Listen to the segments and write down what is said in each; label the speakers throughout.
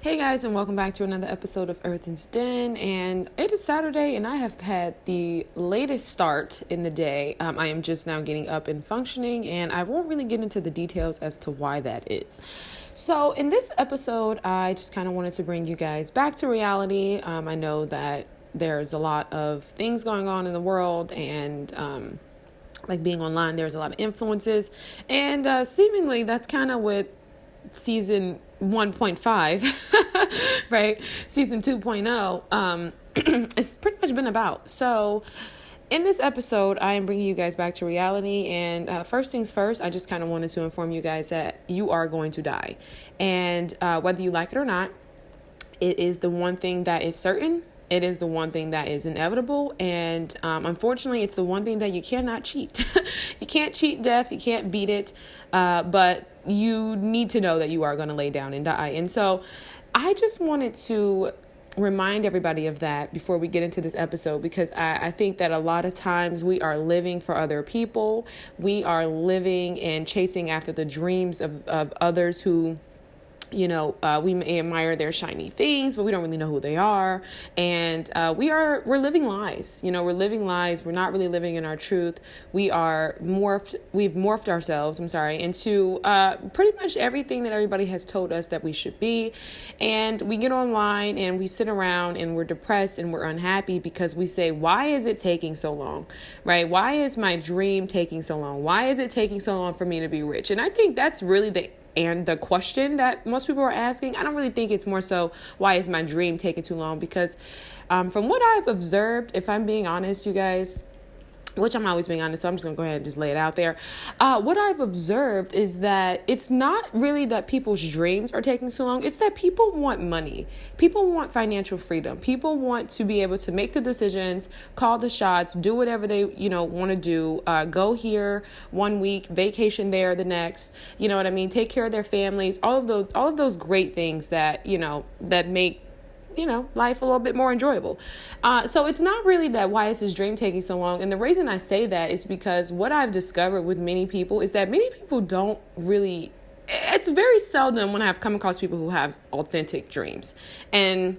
Speaker 1: Hey guys, and welcome back to another episode of Earthen's Den. And it is Saturday, and I have had the latest start in the day. I am just now getting up and functioning, and I won't really get into the details as to why that is. So, in this episode, I just kind of wanted to bring you guys back to reality. I know that there's a lot of things going on in the world, and like being online, there's a lot of influences, and seemingly that's kind of what season 1.5 right, season 2.0 it's pretty much been about. So in this episode, I am bringing you guys back to reality, and first things first, I just kind of wanted to inform you guys that you are going to die, and whether you like it or not, it is the one thing that is certain. It is the one thing that is inevitable, and unfortunately, it's the one thing that you cannot cheat. You can't cheat death. You can't beat it, but you need to know that you are going to lay down and die. And so I just wanted to remind everybody of that before we get into this episode, because I think that a lot of times we are living for other people. We are living and chasing after the dreams of others who, we may admire their shiny things, but we don't really know who they are. And we're living lies. We're living lies. We're not really living in our truth. We've morphed ourselves, into pretty much everything that everybody has told us that we should be. And we get online and we sit around and we're depressed and we're unhappy because we say, why is it taking so long, right? Why is my dream taking so long? Why is it taking so long for me to be rich? And I think that's really the question that most people are asking. I don't really think it's more so, why is my dream taking too long? Because from what I've observed, if I'm being honest, you guys, which I'm always being honest, so I'm just going to go ahead and just lay it out there. What I've observed is that it's not really that people's dreams are taking so long. It's that people want money. People want financial freedom. People want to be able to make the decisions, call the shots, do whatever they, want to do, go here 1 week, vacation there the next, take care of their families, all of those great things that, that make life a little bit more enjoyable. So it's not really that why is his dream taking so long. And the reason I say that is because what I've discovered with many people is that many people don't really, it's very seldom when I've come across people who have authentic dreams. And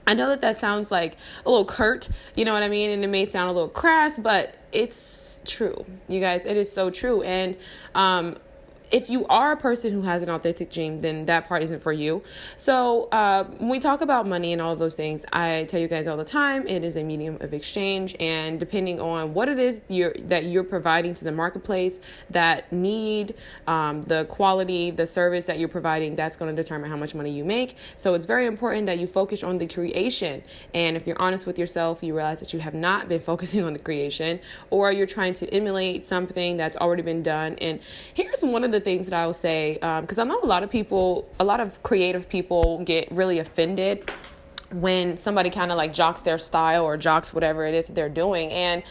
Speaker 1: I know that sounds like a little curt, you know what I mean? And it may sound a little crass, but it's true, you guys. It is so true. And, if you are a person who has an authentic dream, then that part isn't for you. So when we talk about money and all of those things, I tell you guys all the time, it is a medium of exchange. And depending on what it is that you're providing to the marketplace, that need, the quality, the service that you're providing, that's going to determine how much money you make. So it's very important that you focus on the creation. And if you're honest with yourself, you realize that you have not been focusing on the creation, or you're trying to emulate something that's already been done. And here's one of the things that I will say, because I know a lot of creative people get really offended when somebody kind of like jocks their style or jocks whatever it is that they're doing. And,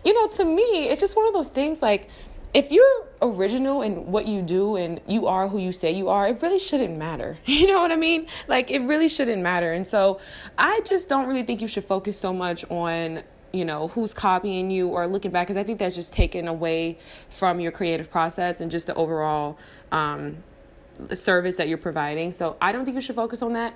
Speaker 1: to me, it's just one of those things, like, if you're original in what you do and you are who you say you are, it really shouldn't matter. You know what I mean? Like, it really shouldn't matter. And so I just don't really think you should focus so much on who's copying you or looking back, because I think that's just taken away from your creative process and just the overall the service that you're providing. So I don't think you should focus on that.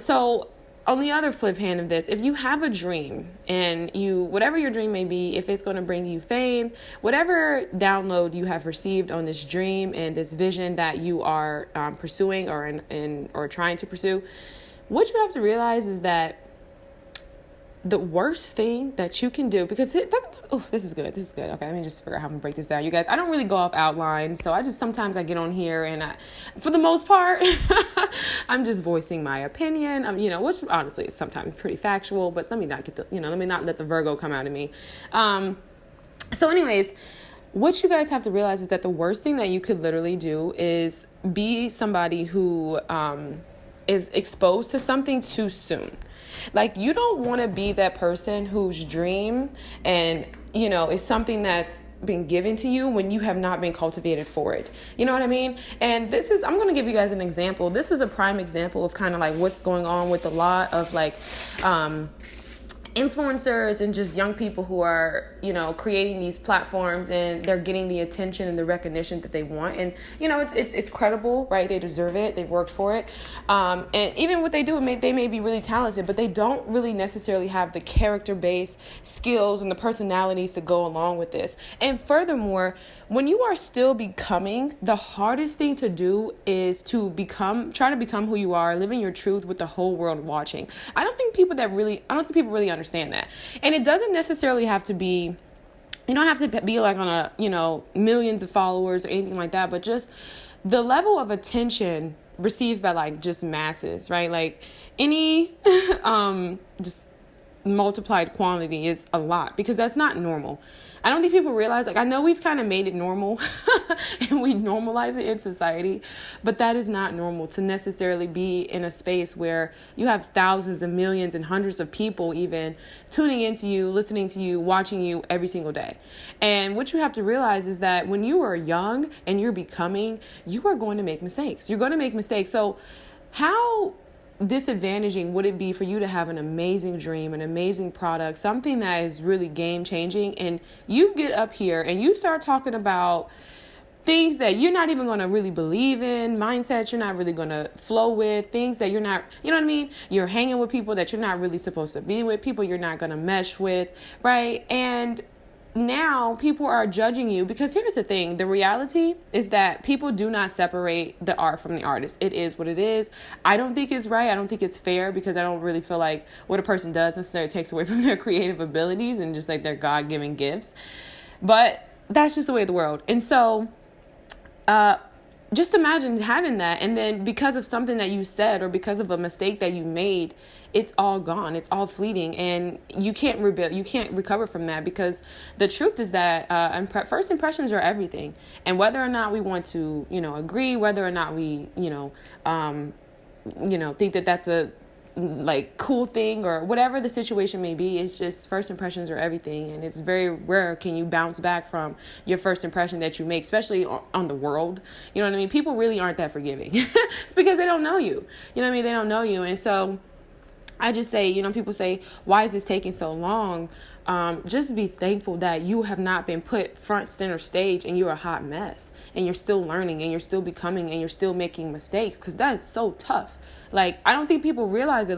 Speaker 1: So on the other flip hand of this, if you have a dream and whatever your dream may be, if it's going to bring you fame, whatever download you have received on this dream and this vision that you are pursuing or trying to pursue, what you have to realize is that the worst thing that you can do, because this is good. Okay, let me just figure out how I'm gonna break this down, you guys. I don't really go off outline, so sometimes I get on here and for the most part, I'm just voicing my opinion. Which honestly is sometimes pretty factual, but let me not let the Virgo come out of me. So anyways, what you guys have to realize is that the worst thing that you could literally do is be somebody who is exposed to something too soon. Like, you don't want to be that person whose dream and, is something that's been given to you when you have not been cultivated for it. You know what I mean? And I'm going to give you guys an example. This is a prime example of kind of like what's going on with a lot of like, influencers and just young people who are, creating these platforms, and they're getting the attention and the recognition that they want. And, it's credible, right? They deserve it. They've worked for it. And even what they do, they may be really talented, but they don't really necessarily have the character-based skills and the personalities to go along with this. And furthermore, when you are still becoming, the hardest thing to do is to try to become who you are, living your truth with the whole world watching. I don't think people really understand that. And it doesn't necessarily have to be, you don't have to be like on a, millions of followers or anything like that, but just the level of attention received by like just masses, right? Like any, just multiplied quantity is a lot, because that's not normal. I don't think people realize, I know we've kind of made it normal and we normalize it in society, but that is not normal to necessarily be in a space where you have thousands and millions and hundreds of people even tuning into you, listening to you, watching you every single day. And what you have to realize is that when you are young and you're becoming, you are going to make mistakes. You're going to make mistakes. So how disadvantaging would it be for you to have an amazing dream, an amazing product, something that is really game changing, and you get up here and you start talking about things that you're not even going to really believe in, mindsets you're not really going to flow with, things that you're not, you know what I mean? You're hanging with people that you're not really supposed to be with, people you're not going to mesh with, right? And now people are judging you, because here's the thing. The reality is that people do not separate the art from the artist. It is what it is. I don't think it's right. I don't think it's fair, because I don't really feel like what a person does necessarily takes away from their creative abilities and just like their God-given gifts. But that's just the way of the world. And so, just imagine having that, and then because of something that you said or because of a mistake that you made, it's all gone. It's all fleeting, and you can't rebuild. You can't recover from that, because the truth is that first impressions are everything. And whether or not we want to, agree, whether or not we, think that that's a cool thing or whatever the situation may be, it's just first impressions are everything. And it's very rare can you bounce back from your first impression that you make, especially on the world. You know what I mean? People really aren't that forgiving. It's because they don't know you. You know what I mean? They don't know you. And so I just say, people say, why is this taking so long? Just be thankful that you have not been put front center stage and you're a hot mess and you're still learning and you're still becoming and you're still making mistakes, because that is so tough. I don't think people realize it.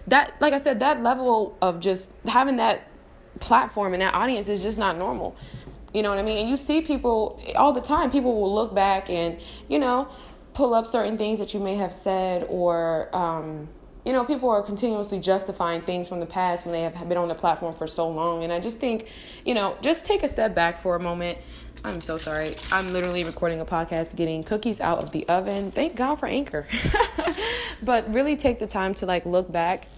Speaker 1: That, like I said, that level of just having that platform and that audience is just not normal. You know what I mean? And you see people all the time. People will look back and, pull up certain things that you may have said, or, people are continuously justifying things from the past when they have been on the platform for so long. And I just think, just take a step back for a moment. I'm so sorry. I'm literally recording a podcast, getting cookies out of the oven. Thank God for Anchor. But really take the time to look back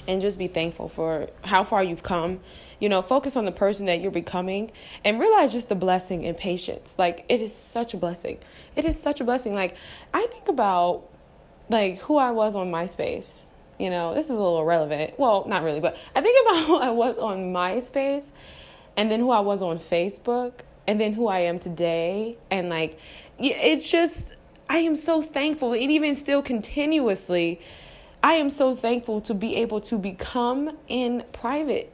Speaker 1: and just be thankful for how far you've come. Focus on the person that you're becoming and realize just the blessing and patience. It is such a blessing. It is such a blessing. I think about who I was on MySpace. This is a little irrelevant. Well, not really, but I think about who I was on MySpace, and then who I was on Facebook, and then who I am today. And it's just, I am so thankful. And even still continuously, I am so thankful to be able to become in private.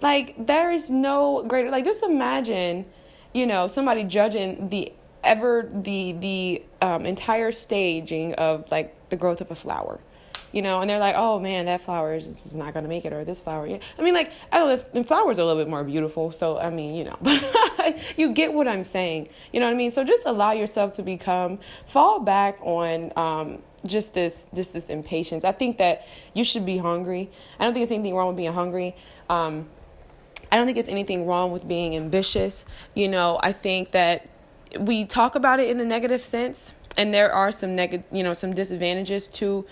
Speaker 1: There is no greater, just imagine, somebody judging the entire staging of the growth of a flower, and they're like, oh man, that flower is not going to make it, or this flower. Yeah. I mean, I don't know, and flowers are a little bit more beautiful. So, I mean, but you get what I'm saying. You know what I mean? So just allow yourself to fall back on, just this impatience. I think that you should be hungry. I don't think there's anything wrong with being hungry. I don't think it's anything wrong with being ambitious. I think that we talk about it in the negative sense, and there are some some disadvantages to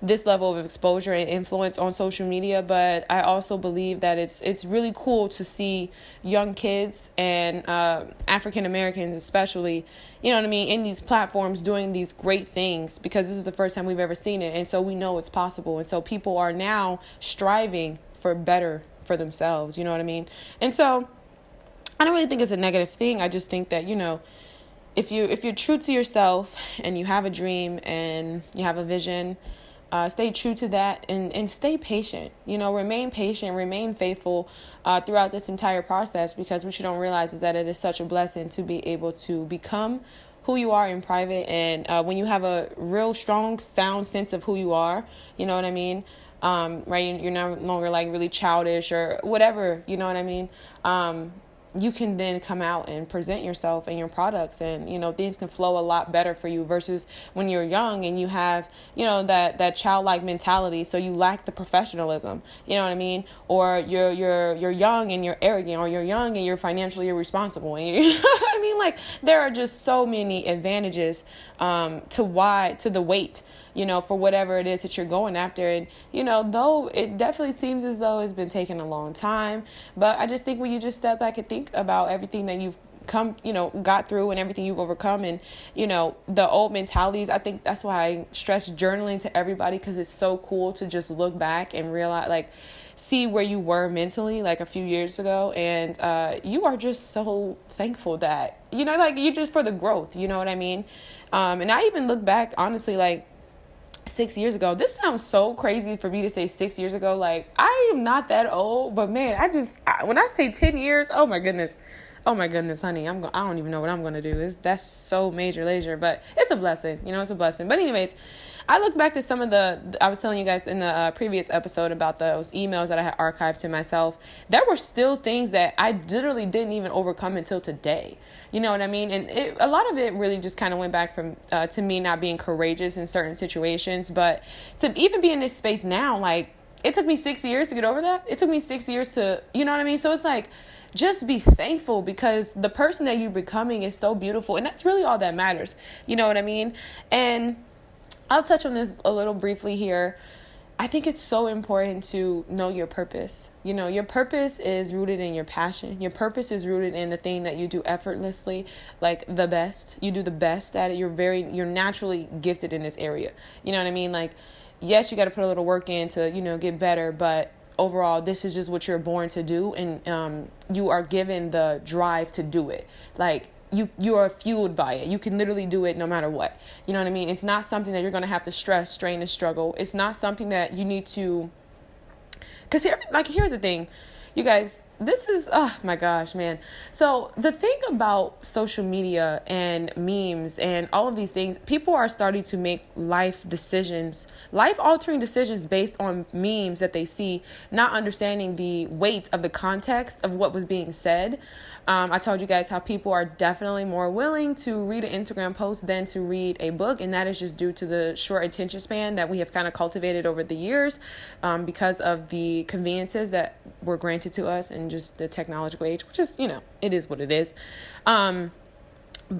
Speaker 1: this level of exposure and influence on social media. But I also believe that it's really cool to see young kids and African Americans especially, in these platforms doing these great things, because this is the first time we've ever seen it. And so we know it's possible. And so people are now striving for better for themselves. You know what I mean? And so I don't really think it's a negative thing. I just think that, if you're true to yourself and you have a dream and you have a vision, Stay true to that, and stay patient. Remain patient, remain faithful throughout this entire process, because what you don't realize is that it is such a blessing to be able to become who you are in private. And when you have a real strong, sound sense of who you are, you know what I mean? Right? You're no longer like really childish or whatever, you know what I mean? You can then come out and present yourself and your products, and things can flow a lot better for you versus when you're young and you have that childlike mentality, so you lack the professionalism, you know what I mean? Or you're young and you're arrogant, or you're young and you're financially irresponsible, and I mean, like, there are just so many advantages to the weight, for whatever it is that you're going after. And, though it definitely seems as though it's been taking a long time, but I just think when you just step back and think about everything that you've got through and everything you've overcome, and, the old mentalities, I think that's why I stress journaling to everybody, because it's so cool to just look back and realize, like, see where you were mentally like a few years ago, and you are just so thankful that, like, you just for the growth, you know what I mean? And I even look back, honestly, like, 6 years ago. This sounds so crazy for me to say 6 years ago. Like, I am not that old, but man, when I say 10 years, oh my goodness, honey, I don't even know what I'm going to do. That's so major leisure, but it's a blessing, it's a blessing. But anyways, I look back to some of I was telling you guys in the previous episode about those emails that I had archived to myself. There were still things that I literally didn't even overcome until today. You know what I mean? And a lot of it really just kind of went back from to me not being courageous in certain situations. But to even be in this space now, like, it took me 6 years to get over that. It took me 6 years to, you know what I mean? So it's like, just be thankful, because the person that you're becoming is so beautiful. And that's really all that matters. You know what I mean? And I'll touch on this a little briefly here. I think it's so important to know your purpose. Your purpose is rooted in your passion. Your purpose is rooted in the thing that you do effortlessly, like the best. You do the best at it. You're naturally gifted in this area. You know what I mean? Like, yes, you got to put a little work in to, get better, but overall, this is just what you're born to do, and you are given the drive to do it. Like, you are fueled by it. You can literally do it no matter what. You know what I mean? It's not something that you're going to have to stress, strain, and struggle. It's not something that you need to... Because here's the thing, you guys. This is, oh my gosh, man. So the thing about social media and memes and all of these things, people are starting to make life-altering decisions based on memes that they see, not understanding the weight of the context of what was being said. I told you guys how people are definitely more willing to read an Instagram post than to read a book. And that is just due to the short attention span that we have kind of cultivated over the years, because of the conveniences that were granted to us and just the technological age, which is, it is what it is. But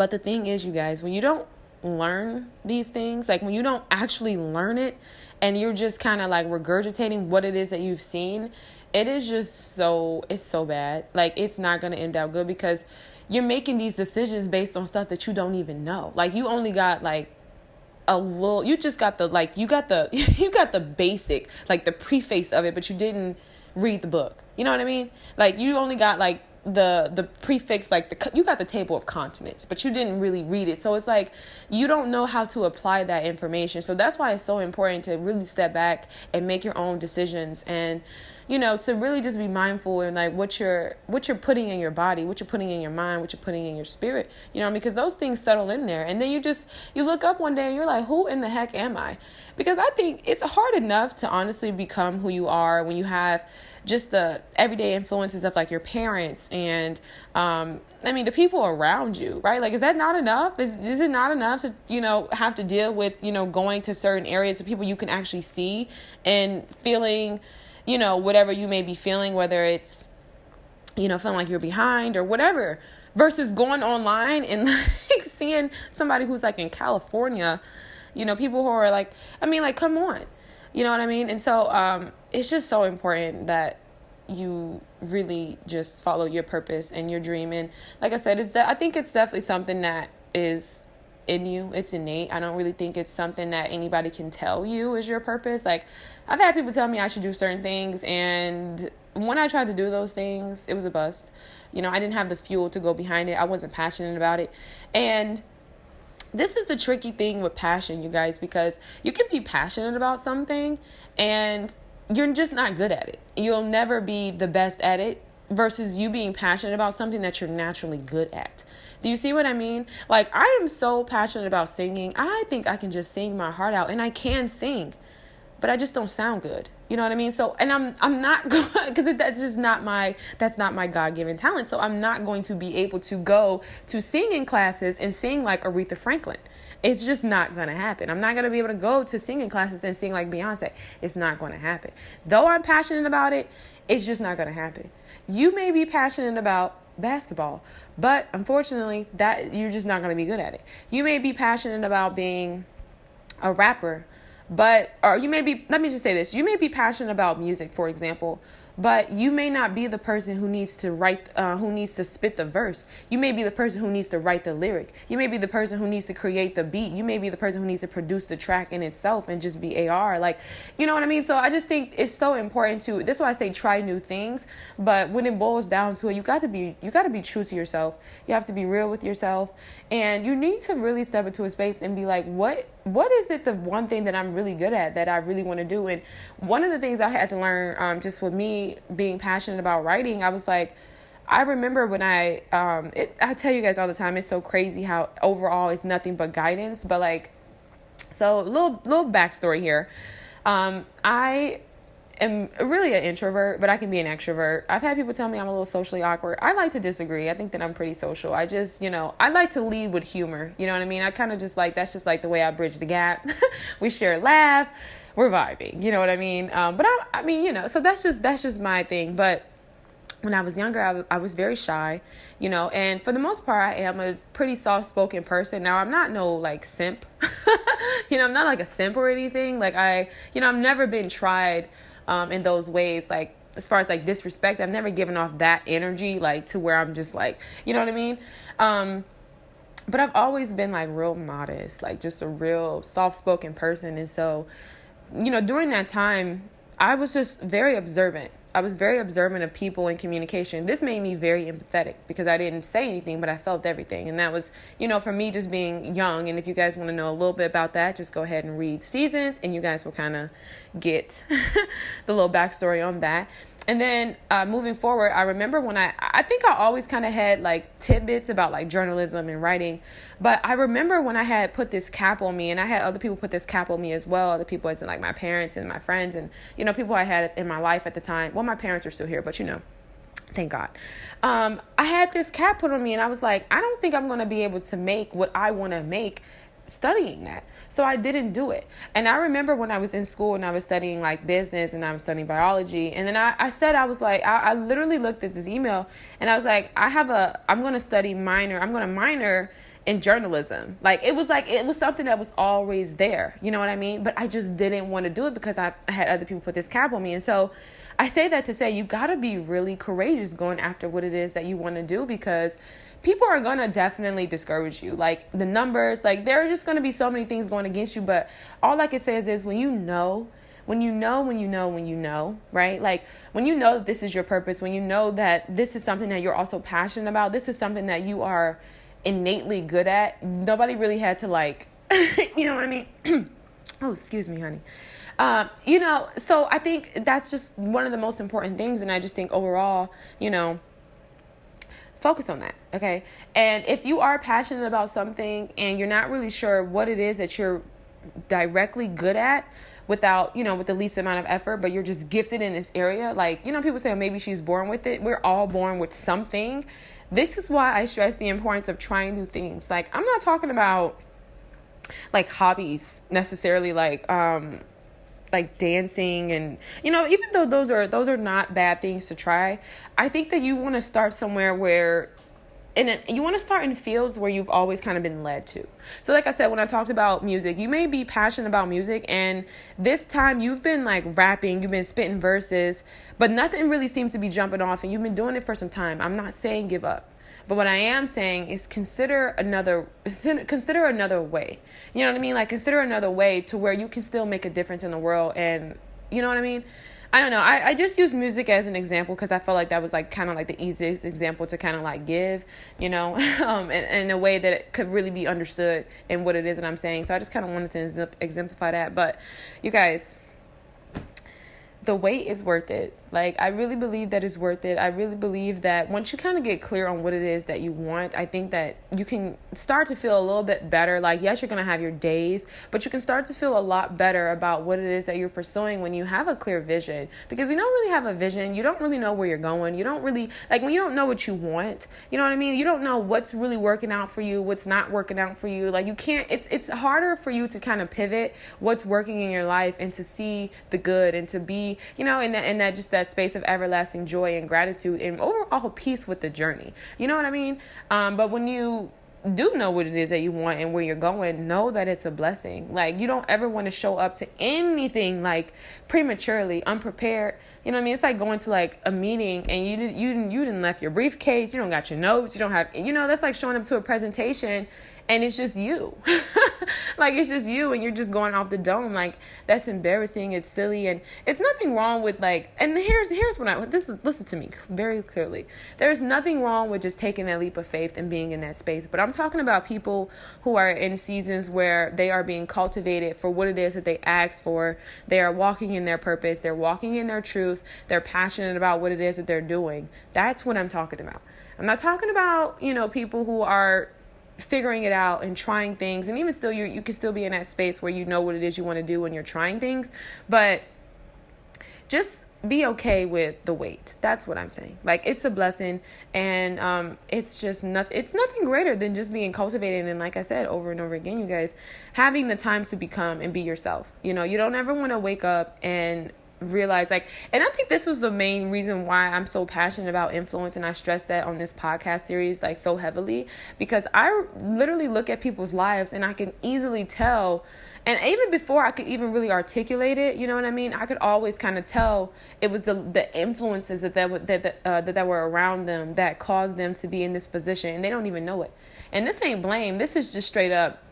Speaker 1: the thing is, you guys, when you don't learn these things, like when you don't actually learn it and you're just kind of like regurgitating what it is that you've seen, it is just it's so bad. Like, it's not going to end out good, because you're making these decisions based on stuff that you don't even know. Like, you only got like you just got you got the basic, like the preface of it, but you didn't read the book. You know what I mean? Like, you only got like the prefix, like you got the table of continents, but you didn't really read it. So it's like, you don't know how to apply that information. So that's why it's so important to really step back and make your own decisions, and to really just be mindful and like what you're putting in your body, what you're putting in your mind, what you're putting in your spirit, because those things settle in there. And then you look up one day and you're like, who in the heck am I? Because I think it's hard enough to honestly become who you are when you have just the everyday influences of like your parents and, the people around you, right? Like, is that not enough? Is it not enough to, have to deal with, going to certain areas of people you can actually see and feeling, whatever you may be feeling, whether it's, feeling like you're behind or whatever, versus going online and like seeing somebody who's like in California, people who are like, come on, you know what I mean? And so, it's just so important that you really just follow your purpose and your dream. And like I said, I think it's definitely something that is in you. It's innate. I don't really think it's something that anybody can tell you is your purpose. Like, I've had people tell me I should do certain things, and when I tried to do those things, it was a bust. I didn't have the fuel to go behind it. I wasn't passionate about it. And this is the tricky thing with passion, you guys, because you can be passionate about something and you're just not good at it. You'll never be the best at it versus you being passionate about something that you're naturally good at. Do you see what I mean? Like, I am so passionate about singing. I think I can just sing my heart out, and I can sing, but I just don't sound good. You know what I mean? So, and I'm not going, because that's not my God-given talent. So I'm not going to be able to go to singing classes and sing like Aretha Franklin. It's just not going to happen. I'm not going to be able to go to singing classes and sing like Beyonce. It's not going to happen. Though I'm passionate about it, it's just not going to happen. You may be passionate about basketball, but unfortunately that you're just not going to be good at it. You may be passionate about being a rapper, or you may be, let me just say this, you may be passionate about music, for example, but you may not be the person who needs to who needs to spit the verse. You may be the person who needs to write the lyric. You may be the person who needs to create the beat. You may be the person who needs to produce the track in itself and just be AR. Like, you know what I mean? So I just think it's so important that's why I say try new things. But when it boils down to it, you got to be true to yourself. You have to be real with yourself, and you need to really step into a space and be like, what is it, the one thing that I'm really good at that I really want to do? And one of the things I had to learn, just with me being passionate about writing, I was like, I remember when I tell you guys all the time, it's so crazy how overall it's nothing but guidance. But like, so little backstory here. I am really an introvert, but I can be an extrovert. I've had people tell me I'm a little socially awkward. I like to disagree. I think that I'm pretty social. I just, I like to lead with humor. You know what I mean? I kind of just like, that's just like the way I bridge the gap. We share a laugh. We're vibing. You know what I mean? But I mean, so that's just my thing. But when I was younger, I was very shy, and for the most part, I am a pretty soft-spoken person. Now, I'm not no like simp, I'm not like a simp or anything. Like I've never been tried in those ways, like as far as like disrespect. I've never given off that energy, like to where I'm just like, you know what I mean? But I've always been like real modest, like just a real soft-spoken person. And so, during that time, I was just very observant. I was very observant of people and communication. This made me very empathetic because I didn't say anything, but I felt everything. And that was, for me just being young. And if you guys want to know a little bit about that, just go ahead and read Seasons and you guys will kind of get the little backstory on that. And then moving forward, I remember when I think I always kind of had like tidbits about like journalism and writing. But I remember when I had put this cap on me, and I had other people put this cap on me as well. Other people as in like my parents and my friends and, people I had in my life at the time. Well, my parents are still here, but thank God. I had this cap put on me and I was like, I don't think I'm going to be able to make what I want to make studying that. So I didn't do it. And I remember when I was in school and I was studying like business and I was studying biology. And then I was like, I literally looked at this email and I was like, I'm going to minor in journalism. Like it was something that was always there. You know what I mean? But I just didn't want to do it because I had other people put this cap on me. And so I say that to say you got to be really courageous going after what it is that you want to do, because people are going to definitely discourage you. Like the numbers, like there are just going to be so many things going against you. But all I can say is when you know, right? Like when you know that this is your purpose, when you know that this is something that you're also passionate about, this is something that you are innately good at. Nobody really had to like, you know what I mean? Oh, excuse me, honey. So I think that's just one of the most important things. And I just think overall, focus on that. Okay. And if you are passionate about something and you're not really sure what it is that you're directly good at without, with the least amount of effort, but you're just gifted in this area. Like, people say, oh, maybe she's born with it. We're all born with something. This is why I stress the importance of trying new things. Like, I'm not talking about like hobbies necessarily, like dancing and, even though those are not bad things to try, I think that you want to start somewhere where you want to start in fields where you've always kind of been led to. So like I said, when I talked about music, you may be passionate about music and this time you've been like rapping, you've been spitting verses, but nothing really seems to be jumping off and you've been doing it for some time. I'm not saying give up. But what I am saying is consider another way. You know what I mean? Like consider another way to where you can still make a difference in the world and You know what I mean? I don't know. I just use music as an example because I felt like that was like kind of like the easiest example to kind of like give, and in a way that it could really be understood in what it is that I'm saying. So I just kind of wanted to exemplify that. But you guys, the wait is worth it. Like, I really believe that it's worth it. I really believe that once you kind of get clear on what it is that you want, I think that you can start to feel a little bit better. Like, yes, you're going to have your days, but you can start to feel a lot better about what it is that you're pursuing when you have a clear vision. Because you don't really have a vision. You don't really know where you're going. You don't really, like, when you don't know what you want, you know what I mean? You don't know what's really working out for you, what's not working out for you. Like, you can't, it's harder for you to kind of pivot what's working in your life and to see the good and to be, in that just that space of everlasting joy and gratitude and overall peace with the journey. You know what I mean? But when you do know what it is that you want and where you're going, know that it's a blessing. Like, you don't ever want to show up to anything like prematurely, unprepared. You know what I mean? It's like going to like a meeting and you didn't left your briefcase, you don't got your notes, you don't have, that's like showing up to a presentation and it's just you. Like, it's just you and you're just going off the dome. Like, that's embarrassing. It's silly. And it's nothing wrong with like, and here's what listen to me very clearly. There's nothing wrong with just taking that leap of faith and being in that space. But I'm talking about people who are in seasons where they are being cultivated for what it is that they asked for. They are walking in their purpose. They're walking in their truth. They're passionate about what it is that they're doing. That's what I'm talking about. I'm not talking about, people who are figuring it out and trying things, and even still you can still be in that space where you know what it is you want to do when you're trying things, but just be okay with the wait. That's what I'm saying. Like, it's a blessing, and it's just nothing. It's nothing greater than just being cultivated, and like I said over and over again, you guys, having the time to become and be yourself. You don't ever want to wake up and realize and I think this was the main reason why I'm so passionate about influence, and I stress that on this podcast series so heavily, because I literally look at people's lives and I can easily tell, and even before I could even really articulate it, you know what I mean, I could always kind of tell it was the influences that were around them that caused them to be in this position, and they don't even know it. And this ain't blame. This is just straight up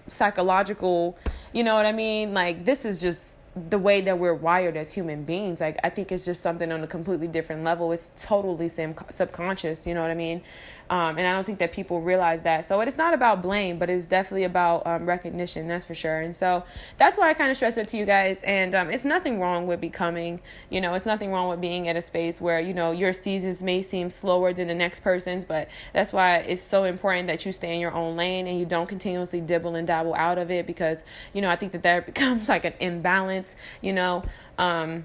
Speaker 1: psychological, you know what I mean? This is just the way that we're wired as human beings. I think it's just something on a completely different level. It's totally subconscious, you know what I mean? And I don't think that people realize that. So it's not about blame, but it's definitely about recognition, that's for sure. And so that's why I kind of stress it to you guys. And it's nothing wrong with becoming, it's nothing wrong with being at a space where, your seasons may seem slower than the next person's, but that's why it's so important that you stay in your own lane and you don't continuously dibble and dabble out of it, because, I think that becomes like an imbalance, and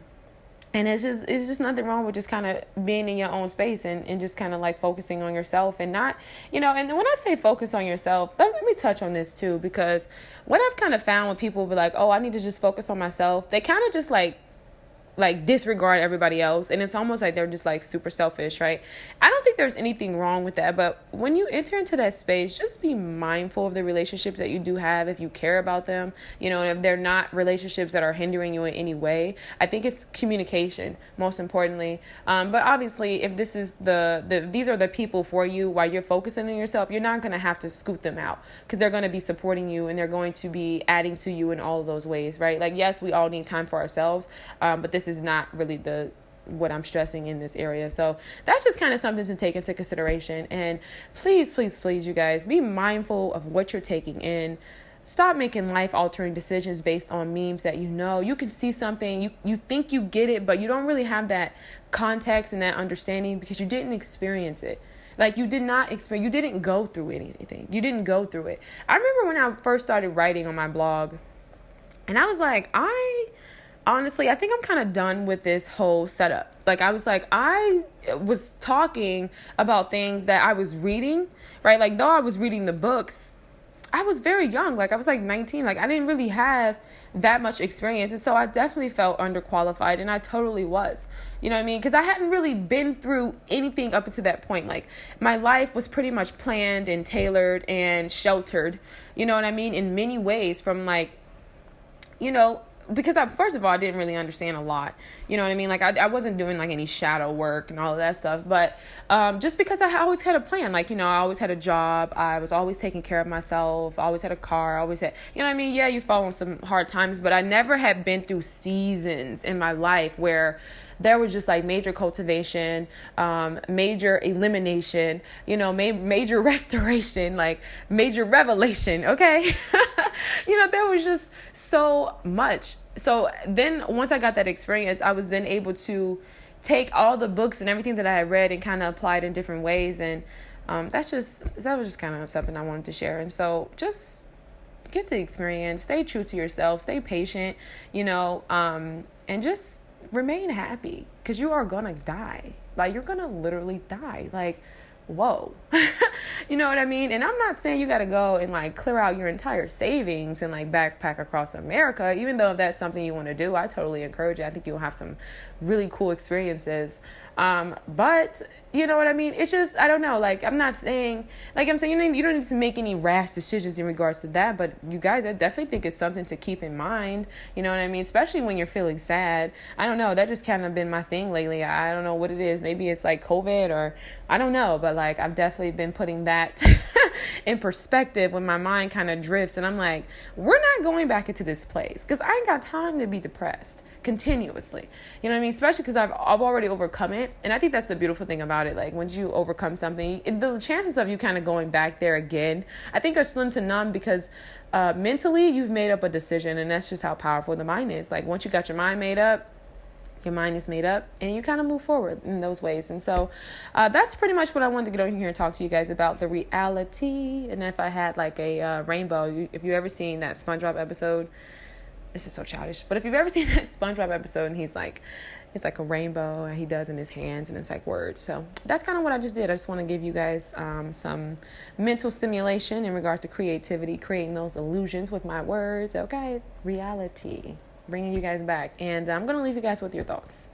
Speaker 1: it's just nothing wrong with just kind of being in your own space and just kind of focusing on yourself and not, and when I say focus on yourself, let me touch on this too, because what I've kind of found when people be like, oh, I need to just focus on myself, they kind of just disregard everybody else, and it's almost like they're just super selfish, right? I don't think there's anything wrong with that, but when you enter into that space, just be mindful of the relationships that you do have if you care about them, and if they're not relationships that are hindering you in any way. I think it's communication, most importantly. But obviously, if this is these are the people for you while you're focusing on yourself, you're not going to have to scoot them out, because they're going to be supporting you and they're going to be adding to you in all of those ways, right? Yes, we all need time for ourselves, but this is not really what I'm stressing in this area. So that's just kind of something to take into consideration. And please, please, please, you guys, be mindful of what you're taking in. Stop making life-altering decisions based on memes that you can see something, you think you get it, but you don't really have that context and that understanding because you didn't experience it. You didn't go through anything. You didn't go through it. I remember when I first started writing on my blog, and I was like, honestly, I think I'm kind of done with this whole setup. I was talking about things that I was reading, right? Though I was reading the books, I was very young. I was 19. I didn't really have that much experience. And so I definitely felt underqualified, and I totally was. You know what I mean? Because I hadn't really been through anything up until that point. My life was pretty much planned and tailored and sheltered, you know what I mean? In many ways from because first of all, I didn't really understand a lot. You know what I mean? Like I wasn't doing like any shadow work and all of that stuff. But just because I always had a plan, like, I always had a job. I was always taking care of myself. I always had a car. I always had, you know what I mean? Yeah, you fall on some hard times, but I never had been through seasons in my life where there was just like major cultivation, major elimination, major restoration, like major revelation. Okay. There was just so much. So then once I got that experience, I was then able to take all the books and everything that I had read and kind of apply it in different ways. And that was just kind of something I wanted to share. And so just get the experience, stay true to yourself, stay patient, and just remain happy, because you are gonna die. Like, you're gonna literally die. Like, whoa. You know what I mean? And I'm not saying you got to go and like clear out your entire savings and like backpack across America, even though if that's something you want to do. I totally encourage it. I think you'll have some really cool experiences. But you know what I mean? It's just, I don't know. Like, I'm not saying, like I'm saying, you don't need to make any rash decisions in regards to that. But you guys, I definitely think it's something to keep in mind. You know what I mean? Especially when you're feeling sad. I don't know. That just kind of been my thing lately. I don't know what it is. Maybe it's like COVID, or I don't know. But like, I've definitely been putting that in perspective when my mind kind of drifts. And I'm like, we're not going back into this place, because I ain't got time to be depressed continuously. You know what I mean? Especially because I've already overcome it. And I think that's the beautiful thing about it. Like, once you overcome something, the chances of you kind of going back there again, I think, are slim to none, because mentally you've made up a decision. And that's just how powerful the mind is. Like, once you got your mind made up, your mind is made up, and you kind of move forward in those ways. And so that's pretty much what I wanted to get on here and talk to you guys about, the reality. And if I had like a rainbow, if you've ever seen that SpongeBob episode, this is so childish, but if you've ever seen that SpongeBob episode, and it's like a rainbow and he does in his hands, and it's like words. So that's kind of what I just did. I just want to give you guys some mental stimulation in regards to creativity, creating those illusions with my words. Okay. Reality, bringing you guys back. And I'm going to leave you guys with your thoughts.